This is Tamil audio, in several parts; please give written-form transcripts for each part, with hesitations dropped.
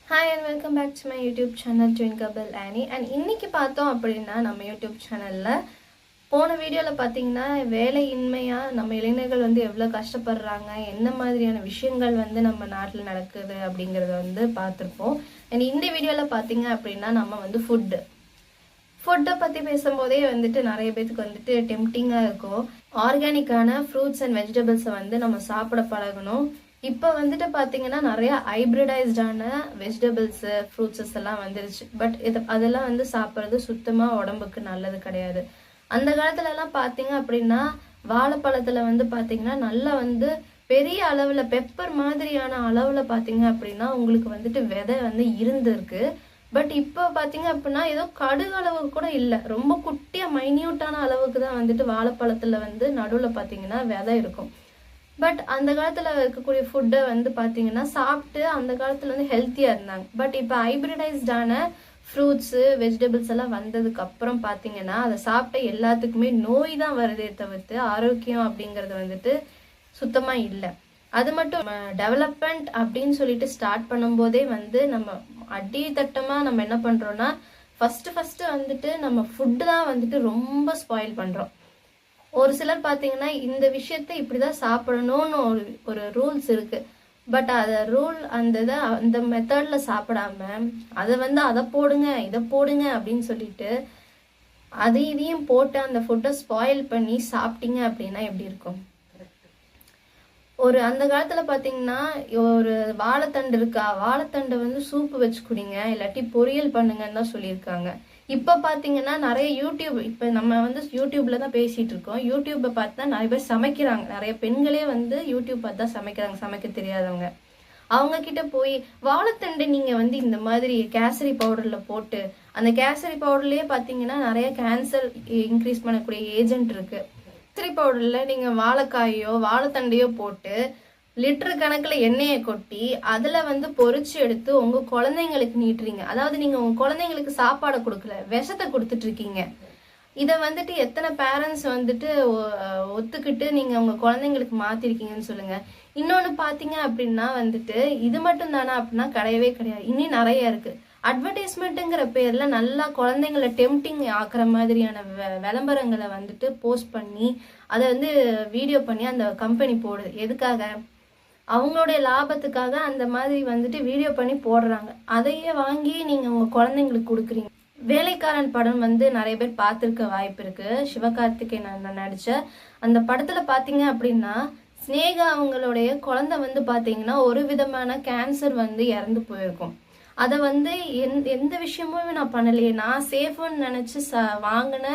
Hi and welcome back to my YouTube channel Twinkable Annie. And இன்னைக்கு பார்த்தோம் அப்படின்னா நம்ம யூடியூப் சேனல்ல போன வீடியோல பார்த்தீங்கன்னா வேலையின்மையா நம்ம இளைஞர்கள் எவ்வளவு கஷ்டப்படுறாங்க, என்ன மாதிரியான விஷயங்கள் நம்ம நாட்டில் நடக்குது அப்படிங்கறத பார்த்திருப்போம். அண்ட் இந்த வீடியோல பார்த்தீங்க அப்படின்னா நம்ம ஃபுட்டை பத்தி பேசும்போதே நிறைய பேருக்கு டெம்ப்டிங்கா இருக்கும். ஆர்கானிக்கான ஃப்ரூட்ஸ் அண்ட் வெஜிடபிள்ஸை நம்ம சாப்பிட பழகணும். இப்போ பார்த்தீங்கன்னா நிறைய ஹைப்ரிடைஸ்டான வெஜிடபிள்ஸ் ஃப்ரூட்ஸஸ் எல்லாம் வந்துருச்சு. பட் அதெல்லாம் சாப்பிட்றது சுத்தமாக உடம்புக்கு நல்லது கிடையாது. அந்த காலத்துல எல்லாம் பார்த்தீங்க அப்படின்னா வாழைப்பழத்துல பார்த்தீங்கன்னா நல்லா பெரிய அளவுல பெப்பர் மாதிரியான அளவுல பார்த்தீங்க அப்படின்னா உங்களுக்கு விதை இருந்திருக்கு. பட் இப்போ பார்த்தீங்க அப்படின்னா ஏதோ கடுகு அளவுக்கு கூட இல்லை, ரொம்ப குட்டியா மைன்யூட்டான அளவுக்கு தான் வாழைப்பழத்துல நடுவில் பார்த்தீங்கன்னா விதை இருக்கும். பட் அந்த காலத்துல இருக்கக்கூடிய ஃபுட்டை பார்த்தீங்கன்னா சாப்பிட்டு அந்த காலத்துல ஹெல்த்தியா இருந்தாங்க. பட் இப்போ ஹைப்ரிடைஸ்டான ஃப்ரூட்ஸு வெஜிடபிள்ஸ் எல்லாம் வந்ததுக்கு அப்புறம் பார்த்தீங்கன்னா அதை சாப்பிட்ட எல்லாத்துக்குமே நோய் தான் வருதே தவிர்த்து ஆரோக்கியம் அப்படிங்கிறது சுத்தமா இல்லை. அது மட்டும் டெவலப்மெண்ட் அப்படின்னு சொல்லிட்டு ஸ்டார்ட் பண்ணும்போதே நம்ம அடித்தட்டமா நம்ம என்ன பண்றோம்னா ஃபர்ஸ்ட் நம்ம ஃபுட்டு தான் ரொம்ப ஸ்பாயில் பண்றோம். ஒரு சிலர் பார்த்தீங்கன்னா இந்த விஷயத்த இப்படிதான் சாப்பிடணும்னு ஒரு ரூல்ஸ் இருக்கு. பட் அத ரூல் அந்த மெத்தட்ல சாப்பிடாம அதை அதை போடுங்க இதை போடுங்க அப்படின்னு சொல்லிட்டு இதையும் போட்டு அந்த ஃபுட்டை ஸ்பாயில் பண்ணி சாப்பிட்டீங்க அப்படின்னா எப்படி இருக்கும்? அந்த காலத்துல பாத்தீங்கன்னா ஒரு வாழைத்தண்டு இருக்கா, வாழைத்தண்டை சூப்பு வச்சு குடிங்க, இல்லாட்டி பொரியல் பண்ணுங்கன்னு தான் சொல்லியிருக்காங்க. இப்ப பாத்தீங்கன்னா நிறைய யூடியூப், இப்ப நம்ம யூடியூப்ல தான் பேசிட்டு இருக்கோம். யூடியூப்பை பார்த்தா நிறைய பேர் சமைக்கிறாங்க. நிறைய பெண்களே யூடியூப் பார்த்து தான் சமைக்கிறாங்க, சமைக்க தெரியாதவங்க. அவங்க கிட்ட போய் வாழைத்தண்டை நீங்க இந்த மாதிரி கேசரி பவுடர்ல போட்டு, அந்த கேசரி பவுடர்லயே பாத்தீங்கன்னா நிறைய கேன்சர் இன்க்ரீஸ் பண்ணக்கூடிய ஏஜென்ட் இருக்கு. கேசரி பவுடர்ல நீங்க வாழைக்காயோ வாழைத்தண்டையோ போட்டு லிட்டர் கணக்குல எண்ணெயை கொட்டி அதுல பொறிச்சு எடுத்து உங்க குழந்தைங்களுக்கு நீட்டுறீங்க. அதாவது நீங்க உங்க குழந்தைங்களுக்கு சாப்பாடை கொடுக்கல, விஷத்தை கொடுத்துட்டு இருக்கீங்க. இதை எத்தனை பேரண்ட்ஸ் ஒத்துக்கிட்டு நீங்க உங்க குழந்தைங்களுக்கு மாத்திருக்கீங்கன்னு சொல்லுங்க. இன்னொன்னு பாத்தீங்க அப்படின்னா இது மட்டும் தானே அப்படின்னா கிடையவே கிடையாது. இன்னும் நிறைய இருக்கு. அட்வர்டைஸ்மெண்ட்டுங்கிற பேர்ல நல்லா குழந்தைங்களை டெம்ப்டிங் ஆக்குற மாதிரியான விளம்பரங்களை போஸ்ட் பண்ணி அதை வீடியோ பண்ணி அந்த கம்பெனி போடுது. எதுக்காக? அவங்களுடைய லாபத்துக்காக அந்த மாதிரி வீடியோ பண்ணி போடுறாங்க. அதையே வாங்கி நீங்க உங்க குழந்தைங்களுக்கு கொடுக்குறீங்க. வேலைக்காரன் படம் நிறைய பேர் பார்த்திருக்க வாய்ப்பு இருக்கு. சிவகார்த்திகேயன் நடிச்ச அந்த படத்துல பாத்தீங்க அப்படின்னா ஸ்னேகா அவங்களுடைய குழந்தை பாத்தீங்கன்னா ஒரு விதமான கேன்சர் இறந்து போயிருக்கும். அதை எந்த விஷயமுமே நான் பண்ணலையே, நான் சேஃப்னு நினைச்சு வாங்கின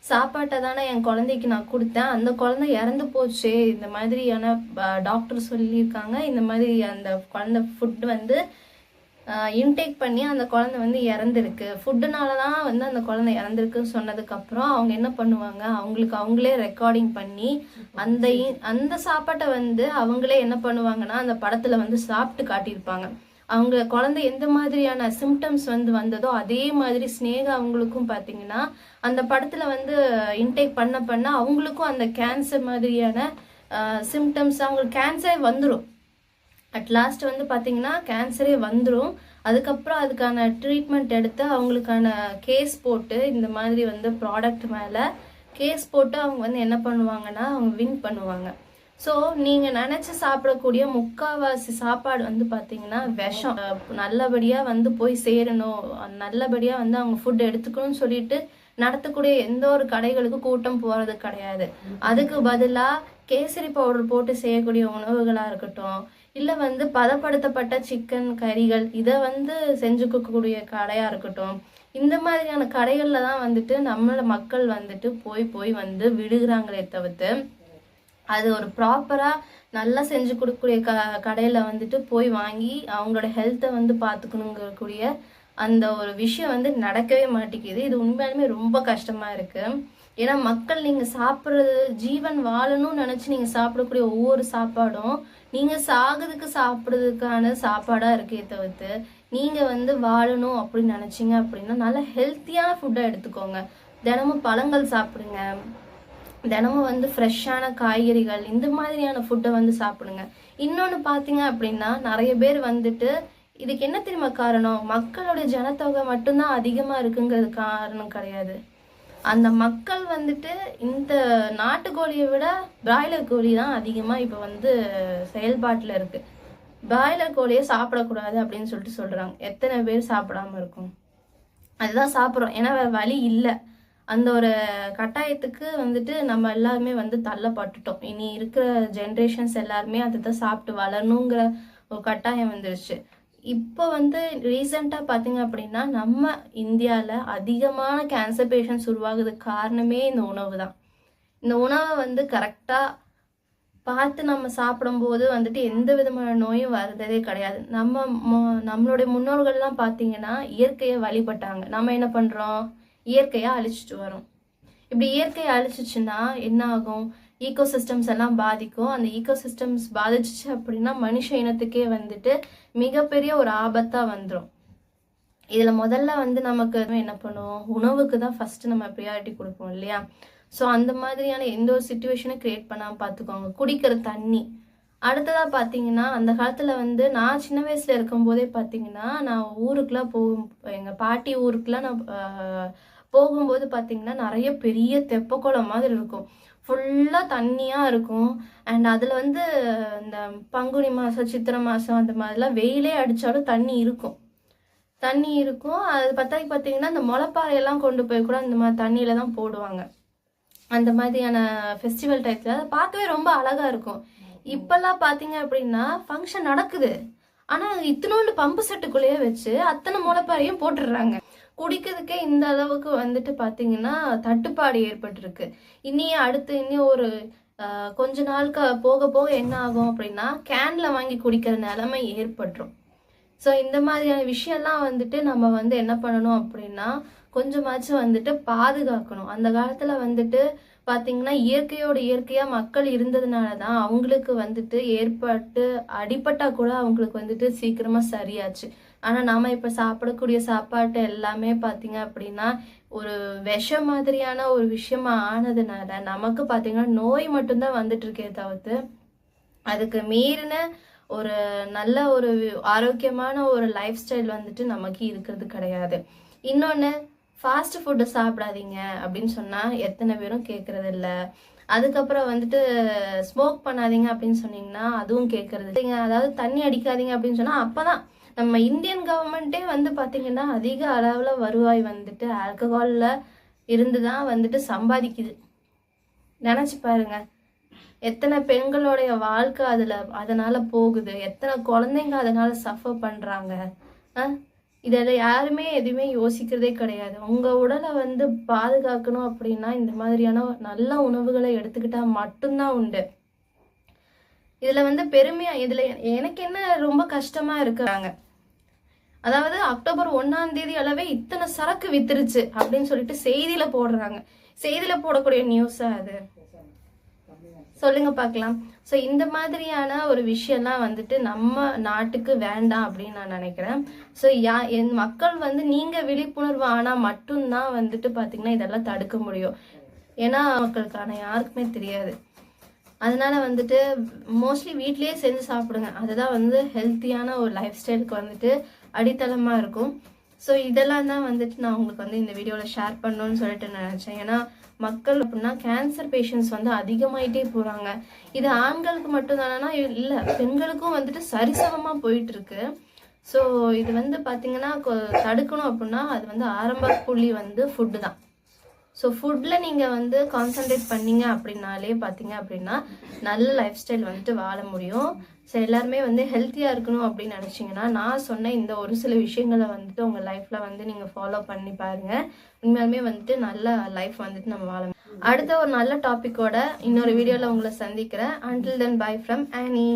சாப்பாட்டை தானே என் குழந்தைக்கு நான் கொடுத்தேன், அந்த குழந்தை இறந்து போச்சு. இந்த மாதிரியான டாக்டர் சொல்லியிருக்காங்க. இந்த மாதிரி அந்த குழந்தை ஃபுட் இன்டேக் பண்ணி அந்த குழந்தை இறந்துருக்கு, ஃபுட்டுனால தான் அந்த குழந்தை இறந்துருக்குன்னு சொன்னதுக்கு அப்புறம் அவங்க என்ன பண்ணுவாங்க, அவங்களே ரெக்கார்டிங் பண்ணி அந்த சாப்பாட்டை அவங்களே என்ன பண்ணுவாங்கன்னா அந்த படத்துல சாப்பிட்டு காட்டியிருப்பாங்க. அவங்க குழந்தை எந்த மாதிரியான சிம்டம்ஸ் வந்ததோ அதே மாதிரி ஸ்னேகா அவங்களுக்கும் பாத்தீங்கன்னா அந்த படத்துல இன்டேக் பண்ண அவங்களுக்கும் அந்த கேன்சர் மாதிரியான சிம்டம்ஸ், அவங்களுக்கு கேன்சரே வந்துடும். அட் லாஸ்ட் பாத்தீங்கன்னா கேன்சரே வந்துடும். அதுக்கப்புறம் அதுக்கான ட்ரீட்மெண்ட் எடுத்து அவங்களுக்கான கேஸ் போட்டு இந்த மாதிரி ப்ராடக்ட் மேல கேஸ் போட்டு அவங்க என்ன பண்ணுவாங்கன்னா அவங்க வின் பண்ணுவாங்க. ஸோ நீங்க நினைச்சு சாப்பிடக்கூடிய முக்காவாசி சாப்பாடு பாத்தீங்கன்னா விஷம். நல்லபடியா போய் சேரணும், நல்லபடியா அவங்க ஃபுட் எடுத்துக்கணும்னு சொல்லிட்டு நடத்தக்கூடிய எந்த ஒரு கடைகளுக்கும் கூட்டம் போறது கிடையாது. அதுக்கு பதிலா கேசரி பவுடர் போட்டு செய்யக்கூடிய உணவுகளா இருக்கட்டும், இல்ல பதப்படுத்தப்பட்ட சிக்கன் கறிகள் இதை செஞ்சு கொடுக்கக்கூடிய கடையா இருக்கட்டும், இந்த மாதிரியான கடைகள்ல தான் நம்மள மக்கள் போய் போய் விடுகிறாங்களே தவிர்த்து அது ஒரு ப்ராப்பரா நல்லா செஞ்சு கொடுக்கக்கூடிய கடையில போய் வாங்கி அவங்களோட ஹெல்த்தை பார்த்துக்கணுங்கக்கூடிய அந்த ஒரு விஷயம் நடக்கவே மாட்டேங்குது. இது உண்மையாலுமே ரொம்ப கஷ்டமா இருக்கு. ஏன்னா மக்கள் நீங்க சாப்பிட்றது, ஜீவன் வாழணும்னு நினைச்சு நீங்க சாப்பிடக்கூடிய ஒவ்வொரு சாப்பாடும் நீங்க சாகுறதுக்கு சாப்பிட்றதுக்கான சாப்பாடா இருக்கே தவிர்த்து நீங்க வாழணும் அப்படின்னு நினைச்சீங்க அப்படின்னா நல்ல ஹெல்த்தியான ஃபுட்டா எடுத்துக்கோங்க. தினமும் பழங்கள் சாப்பிடுங்க, தினமும் ஃப்ரெஷ்ஷான காய்கறிகள், இந்த மாதிரியான ஃபுட்டை சாப்பிடுங்க. இன்னொன்று பார்த்தீங்க அப்படின்னா நிறைய பேர் இதுக்கு என்ன தெரியுமா காரணம்? மக்களோட ஜனத்தொகை மட்டும்தான் அதிகமா இருக்குங்கிறது காரணம் கிடையாது. அந்த மக்கள் வந்துட்டு இந்த நாட்டுக்கோழியை விட பிராய்லர் கோழி தான் அதிகமா இப்ப வந்து செயல்பாட்டுல இருக்கு. பிராய்லர் கோழியை சாப்பிடக்கூடாது அப்படின்னு சொல்றாங்க. எத்தனை பேர் சாப்பிடாம இருக்கும்? அதுதான் சாப்பிட்றோம். ஏன்னா வேற வழி இல்லை. அந்த ஒரு கட்டாயத்துக்கு வந்துட்டு நம்ம எல்லாருமே வந்து தள்ளப்பட்டுட்டோம். இனி இருக்கிற ஜென்ரேஷன்ஸ் எல்லாருமே அதுதான் சாப்பிட்டு வளரணுங்கிற ஒரு கட்டாயம் வந்துருச்சு. இப்போ வந்து ரீசெண்டாக பார்த்தீங்க அப்படின்னா நம்ம இந்தியாவில் அதிகமான கேன்சர் பேஷண்ட்ஸ் உருவாகுறதுக்கு காரணமே இந்த உணவு தான். இந்த உணவை வந்து கரெக்டாக பார்த்து நம்ம சாப்பிடும்போது வந்துட்டு எந்த விதமான நோயும் வருததே கிடையாது. நம்மளுடைய முன்னோர்கள்லாம் பார்த்தீங்கன்னா இயற்கையை வழிபட்டாங்க. நம்ம என்ன பண்ணுறோம்? இயற்கையை அழிச்சிட்டு வரோம். இப்படி இயற்கையை அழிச்சிச்சுன்னா என்ன ஆகும்? ஈகோசிஸ்டம்ஸ் எல்லாம் பாதிக்கும். அந்த ஈகோசிஸ்டம்ஸ் பாதிச்சிச்சு அப்படின்னா மனுஷ இனத்துக்கே வந்துட்டு மிகப்பெரிய ஒரு ஆபத்தா வந்துடும். இதுல முதல்ல வந்து நமக்கு என்ன பண்ணுவோம்? உணவுக்கு தான் ஃபர்ஸ்ட் நம்ம ப்ரியாரிட்டி கொடுப்போம் இல்லையா? ஸோ அந்த மாதிரியான எந்த ஒரு சுச்சுவேஷனும் கிரியேட் பண்ணாமல் பார்த்துக்கோங்க. குடிக்கிற தண்ணி. அடுத்ததா பார்த்தீங்கன்னா அந்த காலத்துல வந்து நான் சின்ன வயசுல இருக்கும்போதே பார்த்தீங்கன்னா நான் ஊருக்குலாம் எங்க பாட்டி ஊருக்குலாம் நான் போகும்போது பார்த்தீங்கன்னா நிறைய பெரிய தெப்பக்குளம் மாதிரி இருக்கும். ஃபுல்லாக தண்ணியாக இருக்கும். அண்ட் அதில் வந்து இந்த பங்குனி மாதம் சித்திரை மாதம் அந்த மாதிரிலாம் வெயிலே அடித்தாலும் தண்ணி இருக்கும். அது பார்த்தீங்கன்னா இந்த முளைப்பாறையெல்லாம் கொண்டு போய் கூட இந்த மாதிரி தண்ணியில தான் போடுவாங்க. அந்த மாதிரியான ஃபெஸ்டிவல் டைப்ல அதை பார்க்கவே ரொம்ப அழகா இருக்கும். இப்பெல்லாம் பார்த்தீங்க அப்படின்னா ஃபங்க்ஷன் நடக்குது, ஆனால் இத்தனோண்டு பம்பு செட்டுக்குள்ளேயே வச்சு அத்தனை முளைப்பாறையும் போட்டுடுறாங்க. குடிக்கிறதுக்கே இந்த அளவுக்கு வந்துட்டு பார்த்தீங்கன்னா தட்டுப்பாடு ஏற்பட்டிருக்கு. இனி ஒரு கொஞ்ச நாளுக்கு போக போக என்ன ஆகும் அப்படின்னா கேன்ல வாங்கி குடிக்கிற நிலைமை ஏற்பட்டுரும். ஸோ இந்த மாதிரியான விஷயம்லாம் வந்துட்டு நம்ம வந்து என்ன பண்ணணும் அப்படின்னா கொஞ்சமாச்சும் வந்துட்டு பாதுகாக்கணும். அந்த காலத்துல வந்துட்டு பாத்தீங்கன்னா இயற்கையா மக்கள் இருந்ததுனால தான் அவங்களுக்கு வந்துட்டு ஏற்பட்டு அடிபட்டா கூட அவங்களுக்கு வந்துட்டு சீக்கிரமா சரியாச்சு. ஆனா நாம இப்ப சாப்பிடக்கூடிய சாப்பாட்டு எல்லாமே பாத்தீங்க அப்படின்னா ஒரு விஷம் மாதிரியான ஒரு விஷயமா ஆனதுனால நமக்கு பாத்தீங்கன்னா நோய் மட்டும்தான் வந்துட்டு இருக்கே தவிர்த்து அதுக்கு மீறின ஒரு நல்ல ஒரு ஆரோக்கியமான ஒரு லைஃப் ஸ்டைல் வந்துட்டு நமக்கு இருக்கிறது கிடையாது. இன்னொன்னு, ஃபாஸ்ட் ஃபுட்டு சாப்பிடாதீங்க அப்படின்னு சொன்னா எத்தனை பேரும் கேட்கறது இல்லை. அதுக்கப்புறம் வந்துட்டு ஸ்மோக் பண்ணாதீங்க அப்படின்னு சொன்னீங்கன்னா அதுவும் கேட்கறது இல்லைங்க. அதாவது தண்ணி அடிக்காதீங்க அப்படின்னு சொன்னா அப்பதான் நம்ம இந்தியன் கவர்மெண்ட்டே வந்து பாத்தீங்கன்னா அதிக அளவுல வருவாய் வந்துட்டு ஆல்கஹால்ல இருந்துதான் வந்துட்டு சம்பாதிக்குது. நினைச்சு பாருங்க, எத்தனை பெண்களுடைய வாழ்க்கை அதனால போகுது, எத்தனை குழந்தைங்க அதனால சஃபர் பண்றாங்க. இதெல்லாம் யாருமே எதுவுமே யோசிக்கிறதே கிடையாது. உங்க உடலை வந்து பாதுகாக்கணும் அப்படின்னா இந்த மாதிரியான நல்ல உணவுகளை எடுத்துக்கிட்டா மட்டும்தான் உண்டு. இதுல வந்து பெருமையா இதுல எனக்கு என்ன ரொம்ப கஷ்டமா இருக்கிறாங்க, அதாவது அக்டோபர் 1ஆம் தேதி அளவே இத்தனை சரக்கு வித்துருச்சு அப்படின்னு சொல்லிட்டு செய்தியில போடுறாங்க. செய்தியில போடக்கூடிய நியூஸா அது? சொல்லுங்க பார்க்கலாம். ஸோ இந்த மாதிரியான ஒரு விஷயம்லாம் வந்துட்டு நம்ம நாட்டுக்கு வேண்டாம் அப்படின்னு நான் நினைக்கிறேன். ஸோ என் மக்கள் வந்து நீங்க விழிப்புணர்வு ஆனா மட்டும்தான் வந்துட்டு பாத்தீங்கன்னா இதெல்லாம் தடுக்க முடியும். ஏன்னா மக்களுக்கான யாருக்குமே தெரியாது. அதனால வந்துட்டு மோஸ்ட்லி வீட்லயே செஞ்சு சாப்பிடுங்க. அதுதான் வந்து ஹெல்த்தியான ஒரு லைஃப் ஸ்டைலுக்கு வந்துட்டு அடித்தளமா இருக்கும். ஸோ இதெல்லாம் தான் வந்துட்டு நான் உங்களுக்கு வந்து இந்த வீடியோவில் ஷேர் பண்ணணும்னு சொல்லிட்டு நினச்சேன். ஏன்னா மக்கள் அப்படின்னா கேன்சர் பேஷண்ட்ஸ் வந்து அதிகமாயிட்டே போகிறாங்க. இது ஆண்களுக்கு மட்டும்தானா? இல்லை, பெண்களுக்கும் வந்துட்டு சரிசமமாக போயிட்டு இருக்கு. ஸோ இது வந்து பார்த்தீங்கன்னா தடுக்கணும் அப்படின்னா அது வந்து ஆரம்ப புள்ளி வந்து ஃபுட்டு தான். ஸோ ஃபுட்டில் நீங்கள் வந்து கான்சன்ட்ரேட் பண்ணீங்க அப்படின்னாலே பார்த்தீங்க அப்படின்னா நல்ல லைஃப் ஸ்டைல் வந்துட்டு வாழ முடியும். ஸோ எல்லாருமே வந்து ஹெல்த்தியாக இருக்கணும் அப்படின்னு நினச்சிங்கன்னா நான் சொன்ன இந்த ஒரு சில விஷயங்களை வந்துட்டு உங்கள் லைஃப்பில் வந்து நீங்கள் ஃபாலோ பண்ணி பாருங்கள். உண்மையாலுமே வந்துட்டு நல்ல லைஃப் வந்துட்டு நம்ம வாழ. அடுத்த ஒரு நல்ல டாப்பிக்கோட இன்னொரு வீடியோவில் உங்களை சந்திக்கிறேன். Until then, bye from Annie.